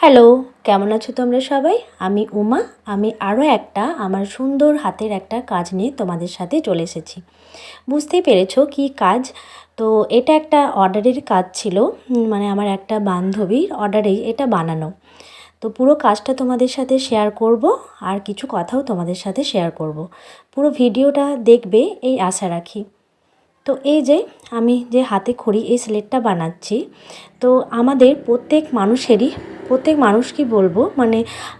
Hello, কেমন আছো তোমরা সবাই? আমি উমা। আমি আরও একটা আমার সুন্দর হাতের একটা কাজ নিয়ে তোমাদের সাথে চলে এসেছি। বুঝতেই পেরেছো কী কাজ। তো এটা একটা অর্ডারের কাজ ছিল, মানে আমার একটা বান্ধবীর অর্ডারেই এটা বানানো। তো পুরো কাজটা তোমাদের সাথে শেয়ার করব, আর কিছু কথাও তোমাদের সাথে শেয়ার করব। পুরো ভিডিওটা দেখবে এই আশা রাখি। তো এই যে আমি যে হাতে খড়ি এই স্লেটটা বানাচ্ছি, তো আমাদের প্রত্যেক মানুষ কি বলবো, মানে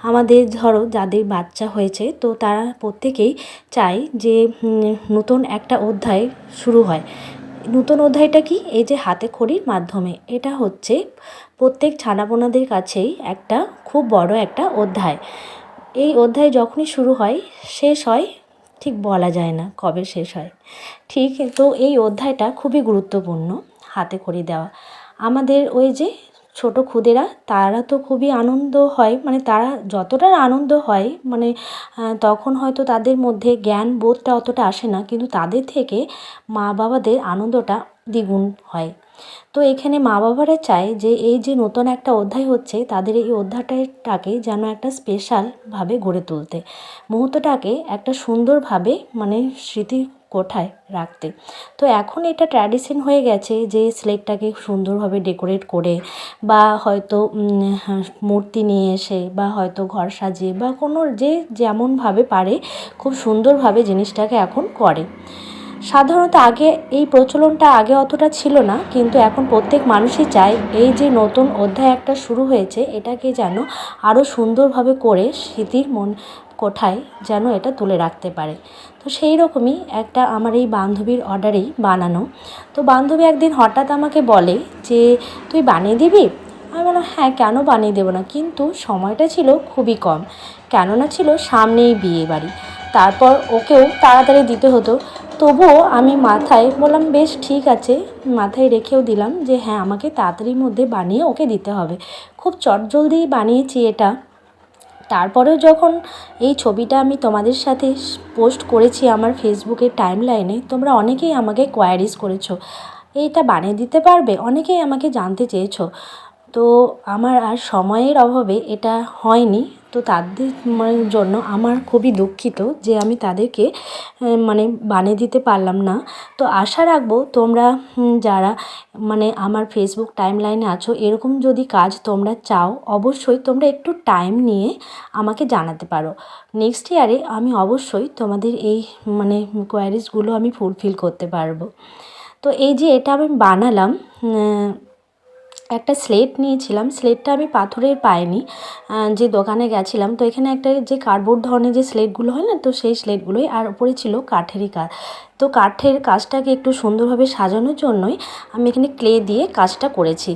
আমাদের ধরো যাদের বাচ্চা হয়েছে, তো তারা প্রত্যেকেই চায় যে নতুন একটা অধ্যায় শুরু হয়। নতুন অধ্যায়টা কি? এই যে হাতে খড়ির মাধ্যমে। এটা হচ্ছে প্রত্যেক ছানাপোনাদের কাছেই একটা খুব বড় একটা অধ্যায়। এই অধ্যায় যখনই শুরু হয়, শেষ হয় ঠিক বলা যায় না কবে শেষ হয়। ঠিক, তো এই অধ্যায়টা খুবই গুরুত্বপূর্ণ, হাতে খড়ি দেওয়া। আমাদের ওই যে ছোট খুদেরা, তারা তো খুবই আনন্দ হয়, মানে তারা যতটা আনন্দ হয়, মানে তখন হয়তো তাদের মধ্যে জ্ঞান বোধটা অতটা আসে না, কিন্তু তাদের থেকে মা বাবাদের আনন্দটা দ্বিগুণ হয়। তো এখানে মা বাবারা চায় যে এই যে নতুন একটা অধ্যায় হচ্ছে, তাদের এই অধ্যায়টাকে যেন একটা স্পেশালভাবে গড়ে তুলতে, মুহূর্তটাকে একটা সুন্দরভাবে মানে স্মৃতি কোঠায় রাখতে। তো এখন এটা ট্র্যাডিশন হয়ে গেছে যে স্লেটটাকে সুন্দরভাবে ডেকোরেট করে, বা হয়তো মূর্তি নিয়ে এসে, বা হয়তো ঘর সাজিয়ে, বা কোনো যে যেমনভাবে পারে খুব সুন্দরভাবে জিনিসটাকে এখন করে। সাধারণত আগে এই প্রচলনটা আগে অতটা ছিল না, কিন্তু এখন প্রত্যেক মানুষই চায় এই যে নতুন অধ্যায় একটা শুরু হয়েছে, এটাকে যেন আরও সুন্দরভাবে করে স্মৃতির মন কোঠায় যেন এটা তুলে রাখতে পারে। তো সেই রকমই একটা আমার এই বান্ধবীর অর্ডারেই বানানো। তো বান্ধবী একদিন হঠাৎ আমাকে বলে যে তুই বানিয়ে দিবি? আমি বললাম হ্যাঁ, কেন বানিয়ে দেবো না, কিন্তু সময়টা ছিল খুবই কম, কেননা ছিল সামনেই বিয়ে বাড়ি, তারপর ওকেও তাড়াতাড়ি দিতে হতো। তবুও আমি মাথায় বললাম বেশ ঠিক আছে, মাথায় রেখেও দিলাম যে হ্যাঁ, আমাকে তাড়াতাড়ির মধ্যে বানিয়ে ওকে দিতে হবে। খুব চটজলদি বানিয়েছি এটা। তারপরেও যখন এই ছবিটা আমি তোমাদের সাথে পোস্ট করেছি আমার ফেসবুকের টাইমলাইনে, তোমরা অনেকেই আমাকে কোয়ারিজ করেছো, এইটা বানিয়ে দিতে পারবে? অনেকেই আমাকে জানতে চেয়েছো। তো আমার আর সময়ের অভাবে এটা হয়নি। তো তাদের জন্য আমার খুবই দুঃখিত যে আমি তাদেরকে মানে বানিয়ে দিতে পারলাম না। তো আশা রাখবো তোমরা যারা মানে আমার ফেসবুক টাইমলাইনে আছো, এরকম যদি কাজ তোমরা চাও, অবশ্যই তোমরা একটু টাইম নিয়ে আমাকে জানাতে পারো। নেক্সট ইয়ারে আমি অবশ্যই তোমাদের এই মানে কোয়ারিজগুলো আমি ফুলফিল করতে পারবো। তো এই যে এটা আমি বানালাম, একটা স্লেট নিয়েছিলাম। স্লেটটা আমি পাথরের পাইনি, যে দোকানে গেছিলাম, তো এখানে একটা যে কার্ডবোর্ড ধরনের যে স্লেটগুলো হয় না, তো সেই স্লেটগুলোই, আর উপরে ছিল কাঠেরই কাজ। তো কাঠের কাজটাকে একটু সুন্দরভাবে সাজানোর জন্যই আমি এখানে ক্লে দিয়ে কাজটা করেছি।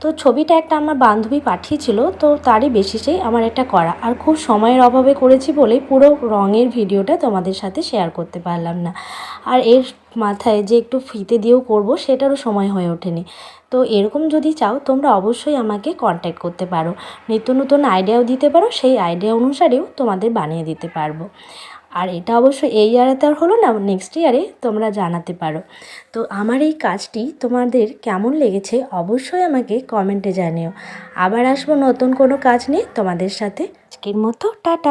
তো ছবিটা একটা আমার বান্ধবী পাঠিয়েছিল, তো তারই বেসিসেই আমার এটা করা, আর খুব সময়ের অভাবে করেছি বলে পুরো রঙের ভিডিওটা তোমাদের সাথে শেয়ার করতে পারলাম না। আর এর মাথায় যে একটু ফিতে দিয়েও করব, সেটারও সময় হয়ে ওঠেনি। তো এরকম যদি চাও তোমরা অবশ্যই আমাকে কন্ট্যাক্ট করতে পারো, নিত্য নতুন আইডিয়াও দিতে পারো, সেই আইডিয়া অনুসারেও তোমাদের বানিয়ে দিতে পারবো। আর এটা অবশ্যই এই ইয়ারে তো আর হলো না, নেক্সট ইয়ারে তোমরা জানাতে পারো। তো আমার এই কাজটি তোমাদের কেমন লেগেছে অবশ্যই আমাকে কমেন্টে জানিও। আবার আসবো নতুন কোনো কাজ নিয়ে তোমাদের সাথে। আজকের মতো টাটা।